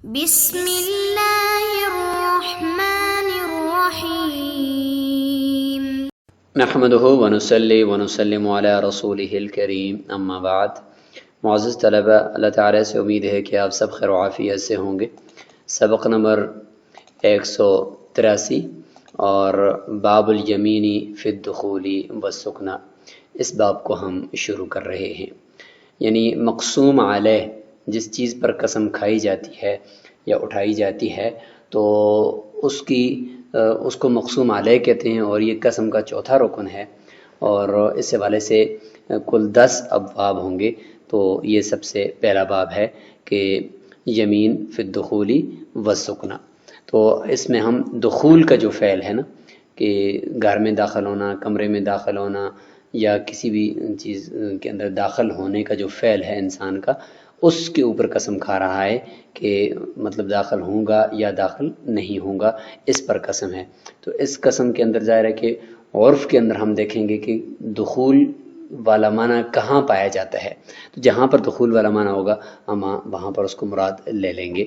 بسم اللہ الرحمن الرحیم نحمده ونصلي ونسلم على رسوله الکریم اما بعد۔ معزز طلبہ، اللہ تعالیٰ سے امید ہے کہ آپ سب خیر و عافیت سے ہوں گے۔ سبق نمبر 183 اور باب الیمینی فی الدخول والسکن، اس باب کو ہم شروع کر رہے ہیں۔ یعنی مقسوم علیہ جس چیز پر قسم کھائی جاتی ہے یا اٹھائی جاتی ہے تو اس کو مقسوم علیہ کہتے ہیں، اور یہ قسم کا چوتھا رکن ہے، اور اس حوالے سے کل 10 ابواب ہوں گے۔ تو یہ سب سے پہلا باب ہے کہ یمین فی الدخول والسکن۔ تو اس میں ہم دخول کا جو فعل ہے نا، کہ گھر میں داخل ہونا، کمرے میں داخل ہونا، یا کسی بھی چیز کے اندر داخل ہونے کا جو فعل ہے انسان کا، اس کے اوپر قسم کھا رہا ہے کہ مطلب داخل ہوں گا یا داخل نہیں ہوں گا، اس پر قسم ہے۔ تو اس قسم کے اندر ظاہر ہے کہ عرف کے اندر ہم دیکھیں گے کہ دخول والا معنی کہاں پایا جاتا ہے، تو جہاں پر دخول والا معنی ہوگا ہم وہاں پر اس کو مراد لے لیں گے۔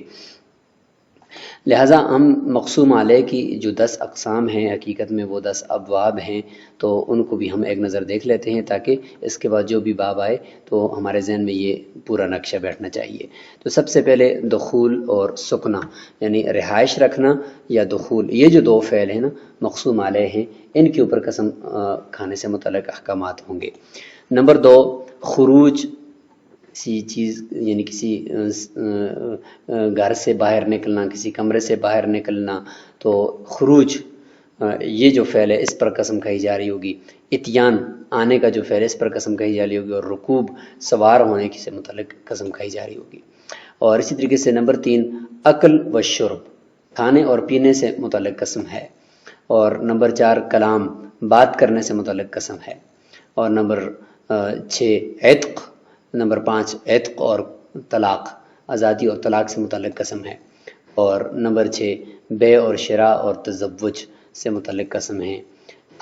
لہٰذا ہم مقسوم علیہ کی جو 10 اقسام ہیں، حقیقت میں وہ 10 ابواب ہیں، تو ان کو بھی ہم ایک نظر دیکھ لیتے ہیں تاکہ اس کے بعد جو بھی باب آئے تو ہمارے ذہن میں یہ پورا نقشہ بیٹھنا چاہیے۔ تو سب سے پہلے دخول اور سکنا، یعنی رہائش رکھنا یا دخول، یہ جو دو فعل ہیں نا مقسوم علیہ ہیں، ان کے اوپر قسم کھانے سے متعلق احکامات ہوں گے۔ نمبر 2، خروج، کسی چیز یعنی کسی گھر سے باہر نکلنا، کسی کمرے سے باہر نکلنا، تو خروج یہ جو فعل ہے اس پر قسم کھائی جا رہی ہوگی۔ اتیان، آنے کا جو فعل ہے اس پر قسم کھائی جا رہی ہوگی، اور رکوب، سوار ہونے کی سے متعلق قسم کھائی جا رہی ہوگی۔ اور اسی طریقے سے نمبر 3، اکل و شرب، کھانے اور پینے سے متعلق قسم ہے۔ اور نمبر 4، کلام، بات کرنے سے متعلق قسم ہے۔ اور نمبر 6، عتق، نمبر 5، عتق اور طلاق، آزادی اور طلاق سے متعلق قسم ہے۔ اور نمبر 6، بیع اور شراء اور تزوج سے متعلق قسم ہے۔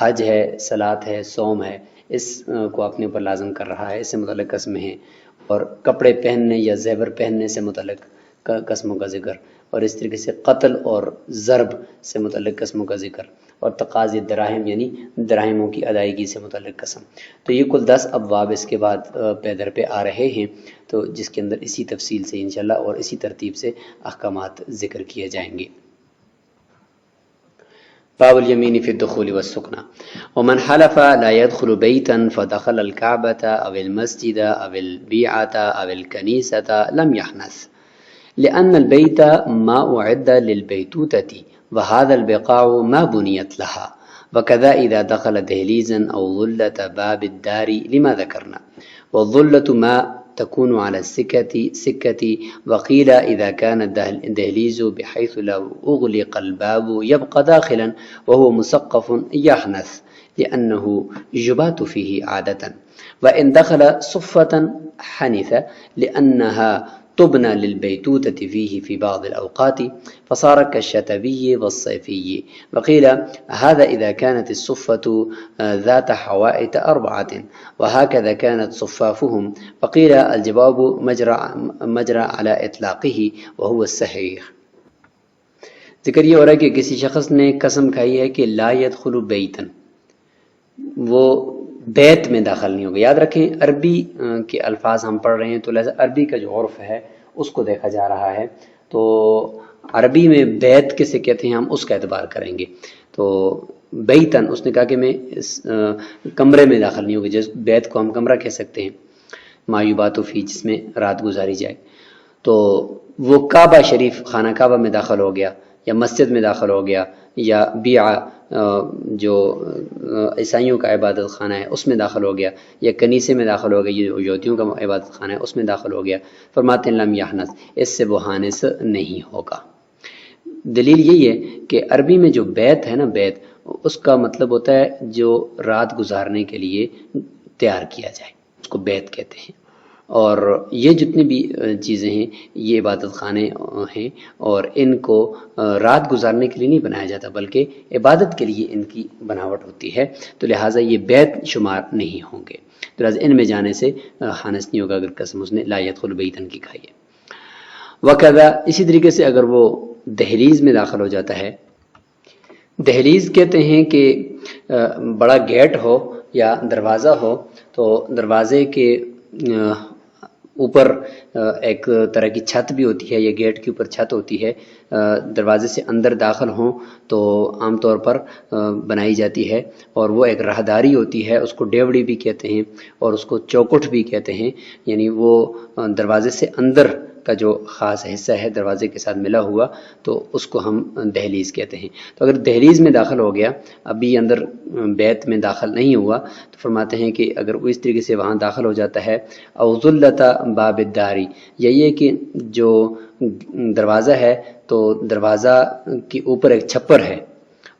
حج ہے، صلاۃ ہے، صوم ہے، اس کو اپنے اوپر لازم کر رہا ہے، اس سے متعلق قسم ہے۔ اور کپڑے پہننے یا زیور پہننے سے متعلق قسموں کا ذکر، اور اس طریقے سے قتل اور ضرب سے متعلق قسموں کا ذکر، اور تقاضی دراہم یعنی دراہموں کی ادائیگی سے متعلق قسم۔ تو یہ کل 10 ابواب اس کے بعد پے در پہ آ رہے ہیں، تو جس کے اندر اسی تفصیل سے انشاءاللہ اور اسی ترتیب سے احکامات ذکر کیے جائیں گے۔ باب الیمین فی الدخول والسکن۔ ومن حلف لا يدخل بیتا فدخل الكعبة او المسجد او البیعة او الکنیسة لم يحنث، لأن البيت ما أعد للبيتوتة وهذا البقاع ما بنيت لها، وكذا إذا دخل دهليزا أو ظلة باب الدار لما ذكرنا، والظلة ما تكون على السكة، وقيل إذا كان الدهليز بحيث لو أغلق الباب يبقى داخلا وهو مسقف يحنث لأنه يبات فيه عادة، وإن دخل صفة حنث لأنها تبنى للبيتوتة فيه في بعض الأوقات فصار كالشتوي والصيفي، وقيل هذا إذا كانت الصفة ذات حوائط 4 وهكذا كانت صفافهم، وقيل الجواب مجرى على إطلاقه وهو الصحيح۔ ذکر یہ ہو رہا ہے کہ کسی شخص نے قسم کھائی ہے کہ لا يدخل بیتن، وہ بیت میں داخل نہیں ہوگا۔ یاد رکھیں عربی کے الفاظ ہم پڑھ رہے ہیں، تو لہذا عربی کا جو عرف ہے اس کو دیکھا جا رہا ہے۔ تو عربی میں بیت کسے کہتے ہیں ہم اس کا اعتبار کریں گے۔ تو بیتن، اس نے کہا کہ میں اس کمرے میں داخل نہیں ہوگی، جس بیت کو ہم کمرہ کہہ سکتے ہیں، ما یبات فی، جس میں رات گزاری جائے۔ تو وہ کعبہ شریف، خانہ کعبہ میں داخل ہو گیا، یا مسجد میں داخل ہو گیا، یا بیع جو عیسائیوں کا عبادت خانہ ہے اس میں داخل ہو گیا، یا کنیسے میں داخل ہو گیا، یہ یہودیوں کا عبادت خانہ ہے اس میں داخل ہو گیا، فرماتے ہیں لم یحنث، اس سے وہ حانث نہیں ہوگا۔ دلیل یہی ہے کہ عربی میں جو بیت ہے نا، بیت اس کا مطلب ہوتا ہے جو رات گزارنے کے لیے تیار کیا جائے، اس کو بیت کہتے ہیں۔ اور یہ جتنی بھی چیزیں ہیں یہ عبادت خانے ہیں، اور ان کو رات گزارنے کے لیے نہیں بنایا جاتا بلکہ عبادت کے لیے ان کی بناوٹ ہوتی ہے، تو لہٰذا یہ بیت شمار نہیں ہوں گے، تو لہٰذا ان میں جانے سے حانث نہیں ہوگا اگر قسم اس نے لا يدخل بیتن کی کھائی ہے۔ وکذا اسی طریقے سے اگر وہ دہلیز میں داخل ہو جاتا ہے، دہلیز کہتے ہیں کہ بڑا گیٹ ہو یا دروازہ ہو، تو دروازے کے اوپر ایک طرح کی چھت بھی ہوتی ہے یا گیٹ کے اوپر چھت ہوتی ہے، دروازے سے اندر داخل ہوں تو عام طور پر بنائی جاتی ہے، اور وہ ایک راہداری ہوتی ہے، اس کو ڈیوڑی بھی کہتے ہیں اور اس کو چوکٹ بھی کہتے ہیں، یعنی وہ دروازے سے اندر کا جو خاص حصہ ہے دروازے کے ساتھ ملا ہوا، تو اس کو ہم دہلیز کہتے ہیں۔ تو اگر دہلیز میں داخل ہو گیا، ابھی اندر بیت میں داخل نہیں ہوا، تو فرماتے ہیں کہ اگر وہ اس طریقے سے وہاں داخل ہو جاتا ہے، او ذلت باب الداری، یہی ہے کہ جو دروازہ ہے تو دروازہ کے اوپر ایک چھپر ہے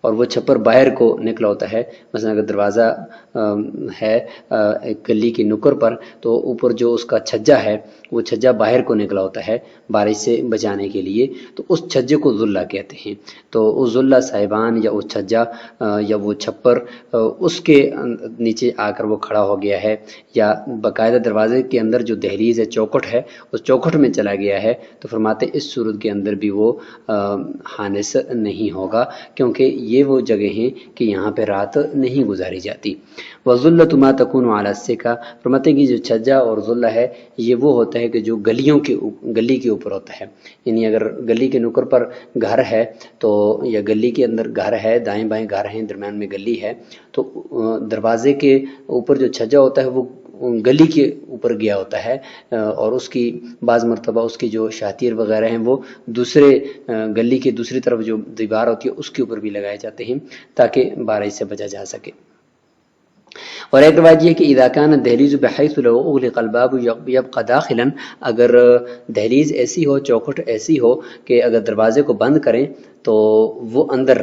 اور وہ چھپر باہر کو نکلا ہوتا ہے، مثلا اگر دروازہ ہے ایک گلی کی نکر پر، تو اوپر جو اس کا چھجا ہے وہ چھجا باہر کو نکلا ہوتا ہے بارش سے بچانے کے لیے، تو اس چھجے کو ذلہ کہتے ہیں۔ تو اس ذلہ صاحبان یا اس چھجا یا وہ چھپر اس کے نیچے آ کر وہ کھڑا ہو گیا ہے، یا باقاعدہ دروازے کے اندر جو دہلیز ہے چوکٹ ہے اس چوکٹ میں چلا گیا ہے، تو فرماتے اس صورت کے اندر بھی وہ حانس نہیں ہوگا، کیونکہ یہ وہ جگہ ہیں کہ یہاں پہ رات نہیں گزاری جاتی۔ وَذُلَّةُ مَا تَكُونُ عَلَى السِّكَةِ، فرماتے ہیں کہ جو چھجا اور ذلہ ہے یہ وہ ہوتا ہے کہ جو گلی کے اوپر ہوتا ہے، یعنی اگر گلی کے نکر پر گھر ہے تو یا گلی کے اندر گھر ہے، دائیں بائیں گھر ہیں، درمیان میں گلی ہے، تو دروازے کے اوپر جو چھجا ہوتا ہے وہ گلی کے اوپر گیا ہوتا ہے، اور اس کی بعض مرتبہ اس کی جو شاطیر وغیرہ ہیں وہ دوسرے گلی کے دوسری طرف جو دیوار ہوتی ہے اس کے اوپر بھی لگائے جاتے ہیں تاکہ بارش سے بچا جا سکے۔ اور ایک روایت یہ کہ اذا كان الدهليز بحيث لو اغلق الباب يبقى داخلا، اگر دہلیز ایسی ہو، چوکھٹ ایسی ہو کہ اگر دروازے کو بند کریں تو وہ اندر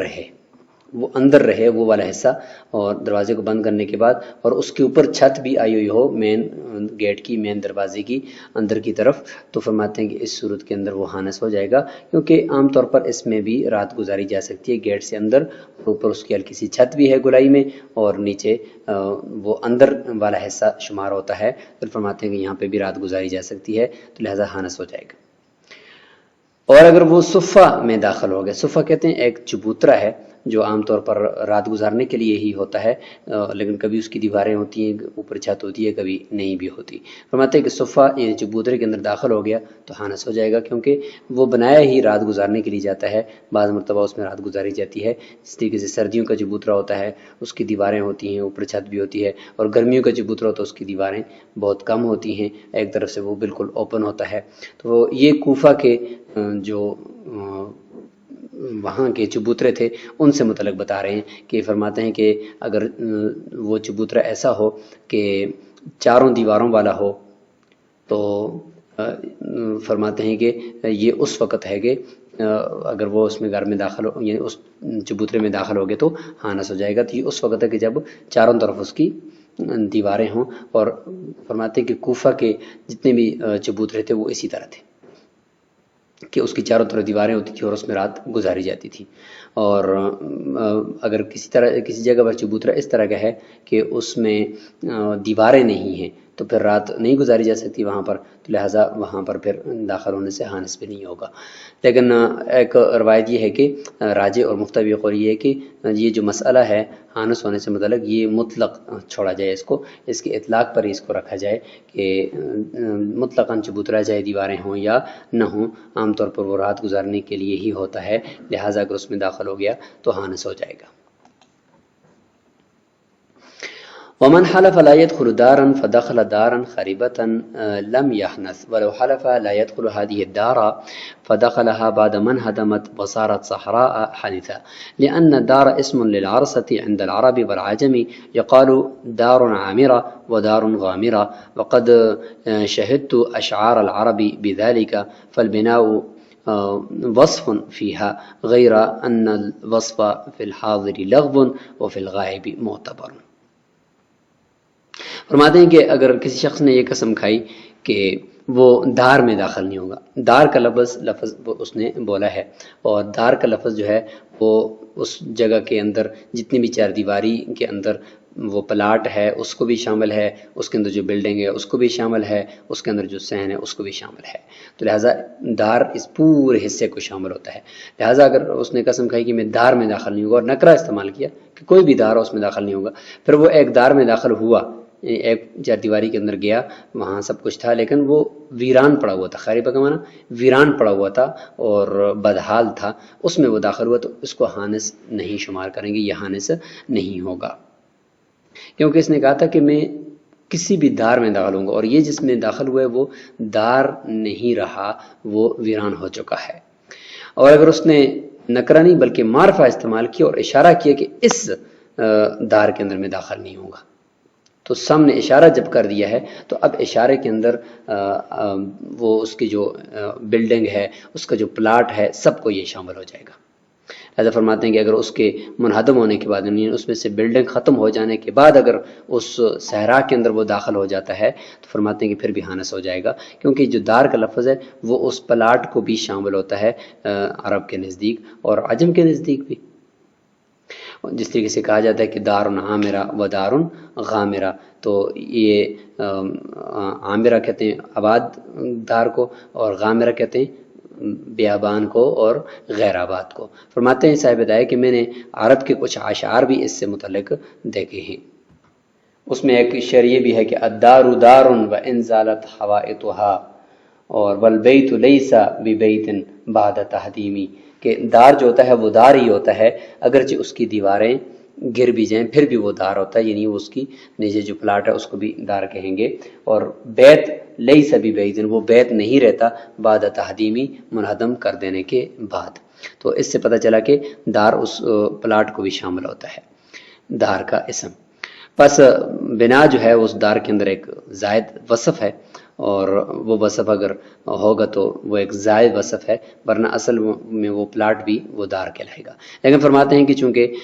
رہے وہ والا حصہ، اور دروازے کو بند کرنے کے بعد اور اس کے اوپر چھت بھی آئی ہوئی ہو مین گیٹ کی، مین دروازے کی اندر کی طرف، تو فرماتے ہیں کہ اس صورت کے اندر وہ حانس ہو جائے گا، کیونکہ عام طور پر اس میں بھی رات گزاری جا سکتی ہے گیٹ سے اندر، اوپر اس کی ہلکی سی چھت بھی ہے گولائی میں اور نیچے وہ اندر والا حصہ شمار ہوتا ہے، پھر فرماتے ہیں کہ یہاں پہ بھی رات گزاری جا سکتی ہے، تو لہذا حانس ہو جائے گا۔ اور اگر وہ صفہ میں داخل ہو گیا، صفہ کہتے ہیں ایک چبوترا ہے جو عام طور پر رات گزارنے کے لیے ہی ہوتا ہے، لیکن کبھی اس کی دیواریں ہوتی ہیں، اوپر چھت ہوتی ہے، کبھی نہیں بھی ہوتی۔ فرماتے ہیں کہ صفہ یعنی چبوترے کے اندر داخل ہو گیا تو حانس ہو جائے گا، کیونکہ وہ بنایا ہی رات گزارنے کے لیے جاتا ہے، بعض مرتبہ اس میں رات گزاری جاتی ہے، اس طریقے سے سردیوں کا چبوترا ہوتا ہے اس کی دیواریں ہوتی ہیں، اوپر چھت بھی ہوتی ہے، اور گرمیوں کا چبوترا ہوتا ہے اس کی دیواریں بہت کم ہوتی ہیں، ایک طرف سے وہ بالکل اوپن ہوتا ہے۔ تو یہ کوفہ کے جو وہاں کے چبوترے تھے ان سے متعلق بتا رہے ہیں کہ فرماتے ہیں کہ اگر وہ چبوترا ایسا ہو کہ چاروں دیواروں والا ہو تو فرماتے ہیں کہ یہ اس وقت ہے کہ اگر وہ اس میں گھر میں داخل ہو، یعنی اس چبوترے میں داخل ہو گئے تو حانس ہو جائے گا، تو یہ اس وقت ہے کہ جب چاروں طرف اس کی دیواریں ہوں، اور فرماتے ہیں کہ کوفہ کے جتنے بھی چبوترے تھے وہ اسی طرح تھے کہ اس کی چاروں طرف دیواریں ہوتی تھیں اور اس میں رات گزاری جاتی تھی۔ اور اگر کسی جگہ پر چبوترا اس طرح کا ہے کہ اس میں دیواریں نہیں ہیں تو پھر رات نہیں گزاری جا سکتی وہاں پر، تو لہٰذا وہاں پر پھر داخل ہونے سے حانس بھی نہیں ہوگا۔ لیکن ایک روایت یہ ہے کہ راجح اور مختبی قول یہ ہے کہ یہ جو مسئلہ ہے حانس ہونے سے متعلق یہ مطلق چھوڑا جائے، اس کے اطلاق پر ہی اس کو رکھا جائے کہ مطلقاً چبوترا چاہے دیواریں ہوں یا نہ ہوں، عام طور پر وہ رات گزارنے کے لیے ہی ہوتا ہے، لہٰذا اگر اس میں داخل ہو گیا تو حانس ہو جائے گا۔ ومن حلف لا يدخل دارا فدخل دارا خريبة لم يحنث ولو حلف لا يدخل هذه الدار فدخلها بعد من هدمت وصارت صحراء حنث، لأن الدار اسم للعرصة عند العرب والعجم، يقال دار عامرة ودار غامرة، وقد شهدت أشعار العرب بذلك، فالبناء وصف فيها غير أن الوصف في الحاضر لغو وفي الغائب معتبر۔ فرماتے ہیں کہ اگر کسی شخص نے یہ قسم کھائی کہ وہ دار میں داخل نہیں ہوگا، دار کا لفظ اس نے بولا ہے، اور دار کا لفظ جو ہے وہ اس جگہ کے اندر جتنی بھی چار دیواری کے اندر وہ پلاٹ ہے اس کو بھی شامل ہے، اس کے اندر جو بلڈنگ ہے اس کو بھی شامل ہے، اس کے اندر جو صحن ہے اس کو بھی شامل ہے. تو لہٰذا دار اس پورے حصے کو شامل ہوتا ہے. لہٰذا اگر اس نے قسم کھائی کہ میں دار میں داخل نہیں ہوگا اور نکرہ استعمال کیا کہ کوئی بھی دار اس میں داخل نہیں ہوگا، پھر وہ ایک دار میں داخل ہوا، ایک چار دیواری کے اندر گیا، وہاں سب کچھ تھا لیکن وہ ویران پڑا ہوا تھا، خریبہ کا معنی ویران پڑا ہوا تھا اور بدحال تھا، اس میں وہ داخل ہوا، تو اس کو حانس نہیں شمار کریں گے، یہ حانس نہیں ہوگا. کیونکہ اس نے کہا تھا کہ میں کسی بھی دار میں داخل ہوں گا، اور یہ جس میں داخل ہوا ہے وہ دار نہیں رہا، وہ ویران ہو چکا ہے. اور اگر اس نے نکرہ نہیں بلکہ معرفہ استعمال کیا اور اشارہ کیا کہ اس دار کے اندر میں داخل نہیں ہوں گا، تو سامنے اشارہ جب کر دیا ہے تو اب اشارے کے اندر وہ اس کی جو بلڈنگ ہے، اس کا جو پلاٹ ہے، سب کو یہ شامل ہو جائے گا. لہذا فرماتے ہیں کہ اگر اس کے منہدم ہونے کے بعد، یعنی اس میں سے بلڈنگ ختم ہو جانے کے بعد اگر اس صحرا کے اندر وہ داخل ہو جاتا ہے تو فرماتے ہیں کہ پھر بھی حانس ہو جائے گا، کیونکہ جو دار کا لفظ ہے وہ اس پلاٹ کو بھی شامل ہوتا ہے عرب کے نزدیک اور عجم کے نزدیک بھی. جس طریقے سے کہا جاتا ہے کہ دار عامرہ و دار غامرہ، تو یہ عامرہ کہتے ہیں آباد دار کو، اور غامرہ کہتے ہیں بیابان کو اور غیر آباد کو. فرماتے ہیں صاحب ہدایت کہ میں نے عرب کے کچھ اشعار بھی اس سے متعلق دیکھے ہیں. اس میں ایک شعر یہ بھی ہے کہ الدار دار و ان زالت حوائطها اور والبیت لیس ببیت بعد تہدیمی، کہ دار جو ہوتا ہے وہ دار ہی ہوتا ہے، اگرچہ اس کی دیواریں گر بھی جائیں پھر بھی وہ دار ہوتا ہے، یعنی اس کی نیچے جو پلاٹ ہے اس کو بھی دار کہیں گے. اور بیت لیس ببیت، وہ بیت نہیں رہتا بعد تہدیمی، منہدم کر دینے کے بعد. تو اس سے پتہ چلا کہ دار اس پلاٹ کو بھی شامل ہوتا ہے، دار کا اسم. پس بنا جو ہے اس دار کے اندر ایک زائد وصف ہے، اور وہ وصف اگر ہوگا تو وہ ایک زائد وصف ہے، ورنہ اصل میں وہ پلاٹ بھی وہ دار کہلائے گا. لیکن فرماتے ہیں کہ چونکہ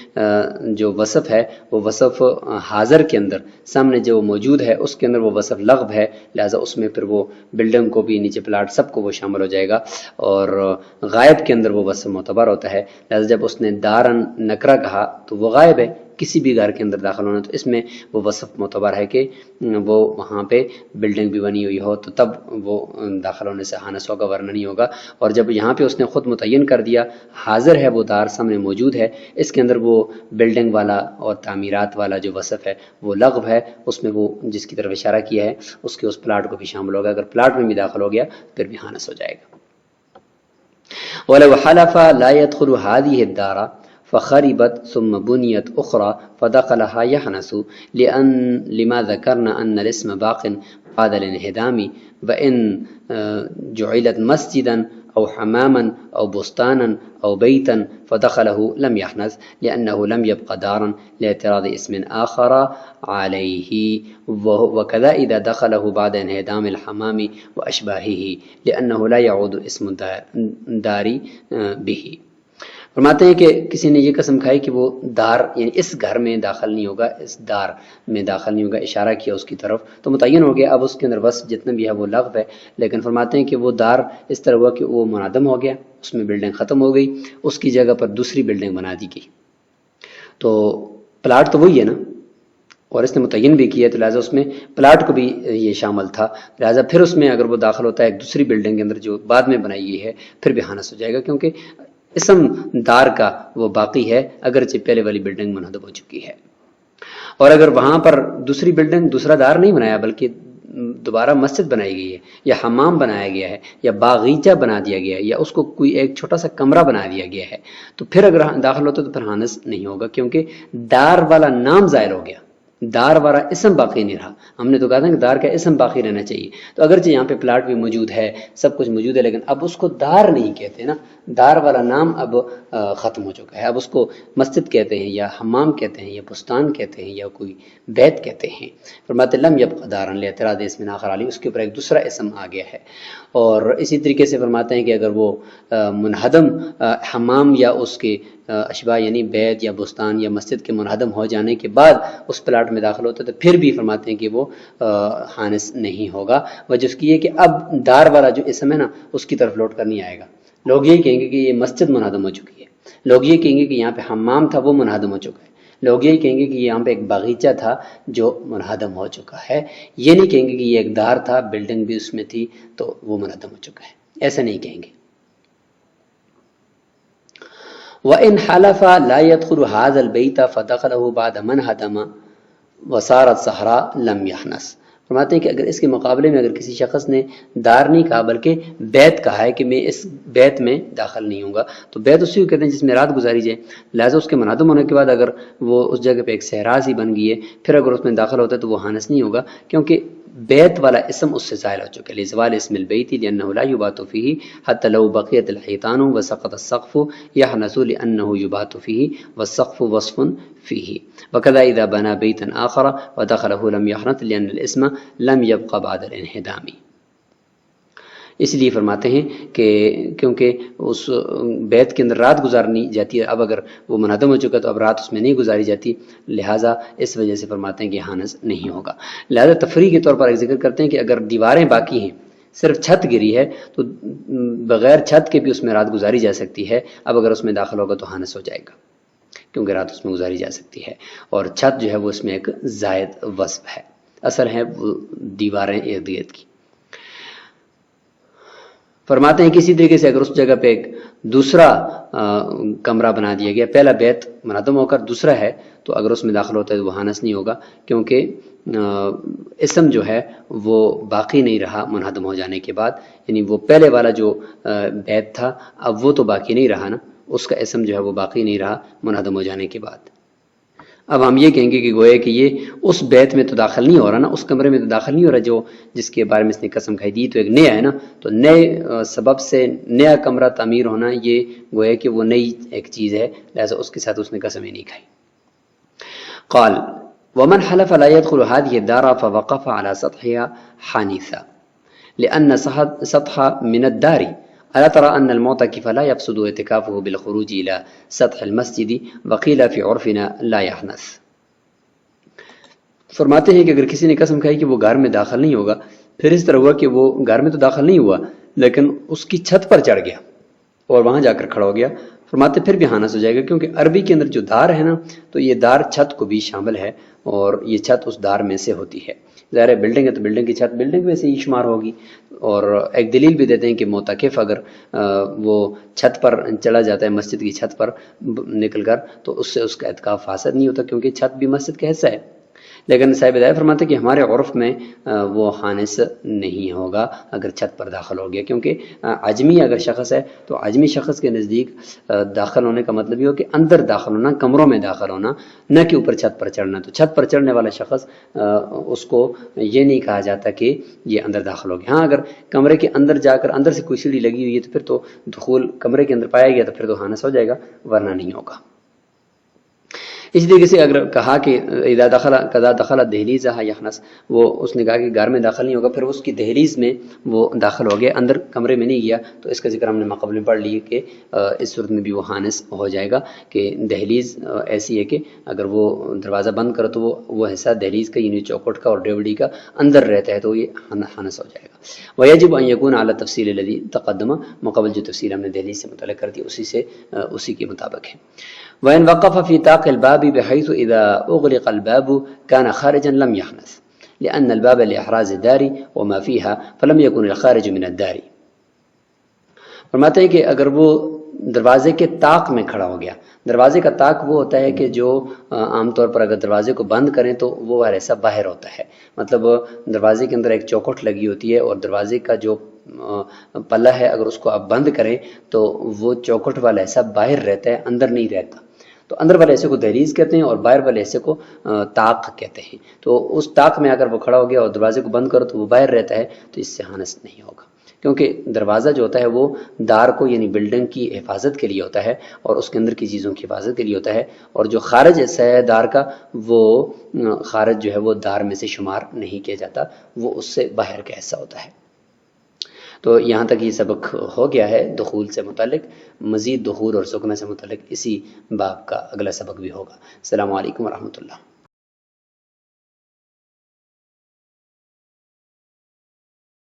جو وصف ہے وہ وصف حاضر کے اندر سامنے جو موجود ہے اس کے اندر وہ وصف لغو ہے، لہذا اس میں پھر وہ بلڈنگ کو بھی، نیچے پلاٹ سب کو وہ شامل ہو جائے گا. اور غائب کے اندر وہ وصف معتبر ہوتا ہے، لہذا جب اس نے دارن نکرہ کہا تو وہ غائب ہے، کسی بھی گھر کے اندر داخل ہونا، تو اس میں وہ وصف معتبر ہے کہ وہ وہاں پہ بلڈنگ بھی بنی ہوئی ہو تو تب وہ داخل ہونے سے حانس ہوگا، ورنہ نہیں ہوگا. اور جب یہاں پہ اس نے خود متعین کر دیا حاضر ہے وہ دار سامنے موجود ہے، اس کے اندر وہ بلڈنگ والا اور تعمیرات والا جو وصف ہے وہ لغو ہے، اس میں وہ جس کی طرف اشارہ کیا ہے اس کے اس پلاٹ کو بھی شامل ہوگا. اگر پلاٹ میں بھی داخل ہو گیا پھر بھی حانس ہو جائے گا. وَلَوْ حَلَفَ لَا يَدْخُلُ هَذِهِ الدَّارَ فخربت ثم بنيت أخرى فدخلها يحنس لما ذكرنا أن الاسم باق بعد الانهدام وإن جعلت مسجدا أو حماما أو بستانا أو بيتا فدخله لم يحنث لأنه لم يبق دارا لاعتراض اسم آخر عليه، وكذا إذا دخله بعد انهدام الحمام وأشباهه لأنه لا يعود اسم الدار به. فرماتے ہیں کہ کسی نے یہ قسم کھائی کہ وہ دار یعنی اس گھر میں داخل نہیں ہوگا، اس دار میں داخل نہیں ہوگا، اشارہ کیا اس کی طرف تو متعین ہو گیا، اب اس کے اندر بس جتنا بھی ہے وہ لغو ہے. لیکن فرماتے ہیں کہ وہ دار اس طرح ہوا کہ وہ منہدم ہو گیا، اس میں بلڈنگ ختم ہو گئی، اس کی جگہ پر دوسری بلڈنگ بنا دی گئی. تو پلاٹ تو وہی ہے نا، اور اس نے متعین بھی کیا، تو لہٰذا اس میں پلاٹ کو بھی یہ شامل تھا، لہٰذا پھر اس میں اگر وہ داخل ہوتا ہے ایک دوسری بلڈنگ کے اندر جو بعد میں بنائی گئی ہے پھر بھی حانس ہو جائے گا، کیونکہ اسم دار کا وہ باقی ہے اگرچہ پہلے والی بلڈنگ منہدم ہو چکی ہے. اور اگر وہاں پر دوسری بلڈنگ دوسرا دار نہیں بنایا بلکہ دوبارہ مسجد بنائی گئی ہے یا حمام بنایا گیا ہے یا باغیچہ بنا دیا گیا ہے یا اس کو کوئی ایک چھوٹا سا کمرہ بنا دیا گیا ہے، تو پھر اگر داخل ہوتا تو پھر حانس نہیں ہوگا، کیونکہ دار والا نام ظاہر ہو گیا، دار والا اسم باقی نہیں رہا. ہم نے تو کہا تھا کہ دار کا اسم باقی رہنا چاہیے، تو اگرچہ یہاں پہ پلاٹ بھی موجود ہے، سب کچھ موجود ہے، لیکن اب اس کو دار نہیں کہتے نا، دار والا نام اب ختم ہو چکا ہے، اب اس کو مسجد کہتے ہیں یا حمام کہتے ہیں یا بستان کہتے ہیں یا کوئی بیت کہتے ہیں. فرماتے لم یبق دارا لاعتراض اسم آخر علی، اس کے اوپر ایک دوسرا اسم آ گیا ہے. اور اسی طریقے سے فرماتے ہیں کہ اگر وہ منہدم حمام یا اس کے اشباہ یعنی بیت یا بستان یا مسجد کے منہدم ہو جانے کے بعد اس پلاٹ میں داخل ہوتا ہے تو پھر بھی فرماتے ہیں کہ وہ حانس نہیں ہوگا. وجہ اس کی یہ کہ اب دار والا جو اسم ہے نا اس کی طرف لوٹ کر نہیں آئے گا. لوگ یہ کہیں گے کہ یہ مسجد منہدم ہو چکی ہے، لوگ یہ کہیں گے کہ یہاں پہ حمام تھا وہ منہدم ہو چکا ہے، لوگ یہی کہیں گے کہ یہاں پہ ایک باغیچہ تھا جو منہدم ہو چکا ہے، یہ نہیں کہیں گے کہ یہ ایک دار تھا، بلڈنگ بھی اس میں تھی تو وہ منہدم ہو چکا ہے، ایسا نہیں کہیں گے۔ وَإِنْ حَلَفَ لَا يَدْخُلُ هَذَا الْبَيْتَ فَدَخَلَهُ بَعْدَ مَنْ هَدَمَ وَصَارَتْ صَحْرَاء لَمْ يَحْنَثْ۔ فرماتے ہیں کہ اگر اس کے مقابلے میں اگر کسی شخص نے دار نہیں کہا بلکہ بیت کہا ہے کہ میں اس بیت میں داخل نہیں ہوں گا، تو بیت اسی کو کہتے ہیں جس میں رات گزاری جائے، لہٰذا اس کے منہدم ہونے کے بعد اگر وہ اس جگہ پہ ایک صحرا سی بن گئی ہے، پھر اگر اس میں داخل ہوتا ہے تو وہ حانس نہیں ہوگا، کیونکہ بیت والا اسم اس سے ظاہر ہو چکا ہے، لزوال اسم البیت لأنه لا يبات فيه حتى لو بقيت الحيطان وسقط السقف يحنث لأنه يبات فيه والسقف وصف فيه وكذا إذا بنى بيتا آخر ودخله لم يحنث لأن الاسم لم يبقى بعد الانهدام۔ اس لیے فرماتے ہیں کہ کیونکہ اس بیت کے اندر رات گزارنی جاتی ہے، اب اگر وہ منہدم ہو چکا تو اب رات اس میں نہیں گزاری جاتی، لہٰذا اس وجہ سے فرماتے ہیں کہ حانس نہیں ہوگا۔ لہٰذا تفریح کے طور پر ایک ذکر کرتے ہیں کہ اگر دیواریں باقی ہیں، صرف چھت گری ہے تو بغیر چھت کے بھی اس میں رات گزاری جا سکتی ہے، اب اگر اس میں داخل ہوگا تو حانس ہو جائے گا کیونکہ رات اس میں گزاری جا سکتی ہے، اور چھت جو ہے وہ اس میں ایک زائد وصف ہے، اثر ہے وہ دیواریں ارد گرد کی۔ فرماتے ہیں کسی طریقے سے اگر اس جگہ پہ ایک دوسرا کمرہ بنا دیا گیا، پہلا بیت منہدم ہو کر دوسرا ہے، تو اگر اس میں داخل ہوتا ہے تو وہ حانس نہیں ہوگا، کیونکہ اسم جو ہے وہ باقی نہیں رہا منہدم ہو جانے کے بعد، یعنی وہ پہلے والا جو بیت تھا اب وہ تو باقی نہیں رہا نا، اس کا اسم جو ہے وہ باقی نہیں رہا منہدم ہو جانے کے بعد۔ اب ہم یہ کہیں گے کہ گویا کہ یہ اس بیت میں تو داخل نہیں ہو رہا نا، اس کمرے میں تو داخل نہیں ہو رہا جو جس کے بارے میں اس نے قسم کھائی دی، تو ایک نیا ہے نا، تو نئے سبب سے نیا کمرہ تعمیر ہونا یہ گویا کہ وہ نئی ایک چیز ہے، لہذا اس کے ساتھ اس نے قسم ہی نہیں کھائی۔ قال ومن حلف لا يدخل هذه الدار فوقف على سطحها حانثا لأن سطح من الدار ألا ترى أن المعتكف لا يقصد اعتكافه بالخروج إلى سطح المسجد وقيل في عرفنا لا يحنث۔ فرماتے ہیں کہ اگر کسی نے قسم کھائی کہ وہ گھر میں داخل نہیں ہوگا، پھر اس طرح ہوا کہ وہ گھر میں تو داخل نہیں ہوا لیکن اس کی چھت پر چڑھ گیا اور وہاں جا کر کھڑا ہو گیا، فرماتے پھر بھی حانس ہو جائے گا، کیونکہ عربی کے اندر جو دار ہے نا تو یہ دار چھت کو بھی شامل ہے اور یہ چھت اس دار میں سے ہوتی ہے۔ ظاہر ہے بلڈنگ ہے تو بلڈنگ کی چھت بلڈنگ میں سے ہی شمار ہوگی، اور ایک دلیل بھی دیتے ہیں کہ معتکف اگر وہ چھت پر چلا جاتا ہے مسجد کی چھت پر نکل کر تو اس سے اس کا اعتکاف فاسد نہیں ہوتا، کیونکہ چھت بھی مسجد کا حصہ ہے۔ لیکن صاحب ہدایت فرماتے ہیں کہ ہمارے عرف میں وہ حانس نہیں ہوگا اگر چھت پر داخل ہو گیا، کیونکہ عجمی اگر شخص ہے تو عجمی شخص کے نزدیک داخل ہونے کا مطلب یہ ہو کہ اندر داخل ہونا، کمروں میں داخل ہونا، نہ کہ اوپر چھت پر چڑھنا۔ تو چھت پر چڑھنے والا شخص اس کو یہ نہیں کہا جاتا کہ یہ اندر داخل ہو گیا۔ ہاں اگر کمرے کے اندر جا کر اندر سے کوئی سیڑھی لگی ہوئی ہے تو پھر تو دخول کمرے کے اندر پایا گیا تو پھر تو حانس ہو جائے گا، ورنہ نہیں ہوگا۔ اسی طریقے سے اگر کہا کہ اذا دخل قضا دخل دہلیزہ یحنس، وہ اس نے کہا کہ گھر میں داخل نہیں ہوگا، پھر اس کی دہلیز میں وہ داخل ہو گیا، اندر کمرے میں نہیں گیا، تو اس کا ذکر ہم نے ماقبل میں پڑھ لی کہ اس صورت میں بھی وہ حانس ہو جائے گا کہ دہلیز ایسی ہے کہ اگر وہ دروازہ بند کرو تو وہ حصہ دہلیز کا یعنی چوکھٹ کا اور ڈیوڑی کا اندر رہتا ہے تو یہ حانس ہو جائے گا۔ وَيَجِبُ أَن يَكُونَ عَلَى التَّفْصِيلِ الَّذِي تَقَدَّمَ، مقابل جو تفصیل ہم نے دہلیز سے متعلق کر دی اسی کے مطابق ہے۔ وَإِنْ وَقَفَ فِي طَاقِ الْبَابِ بِحَيْثُ إِذَا أُغْلِقَ الْبَابُ كَانَ خَارِجًا لَمْ يَحْنَث لأن الباب لإحراز الدار وما فيها فلم يكن الخارج من الدار۔ فرماتے ہیں کہ اگر وہ دروازے کے طاق میں کھڑا ہو گیا، دروازے کا طاق وہ ہوتا ہے کہ جو عام طور پر اگر دروازے کو بند کریں تو وہ ایسا باہر ہوتا ہے، مطلب دروازے کے اندر ایک چوکھٹ لگی ہوتی ہے اور دروازے کا جو پلہ ہے اگر اس کو آپ بند کریں تو وہ چوکھٹ والا ایسا باہر رہتا ہے، اندر نہیں رہتا، تو اندر والے حصے کو دہلیز کہتے ہیں اور باہر والے حصے کو طاق کہتے ہیں۔ تو اس طاق میں اگر وہ کھڑا ہو گیا اور دروازے کو بند کرو تو وہ باہر رہتا ہے، تو اس سے حانس نہیں ہوگا، کیونکہ دروازہ جو ہوتا ہے وہ دار کو یعنی بلڈنگ کی حفاظت کے لیے ہوتا ہے اور اس کے اندر کی چیزوں کی حفاظت کے لیے ہوتا ہے، اور جو خارج حصہ ہے دار کا وہ خارج جو ہے وہ دار میں سے شمار نہیں کیا جاتا، وہ اس سے باہر کا حصہ ہوتا ہے۔ تو یہاں تک یہ سبق ہو گیا ہے دخول سے متعلق، مزید دخول اور سکنے سے متعلق اسی باب کا اگلا سبق بھی ہوگا۔ السلام علیکم ورحمۃ اللہ۔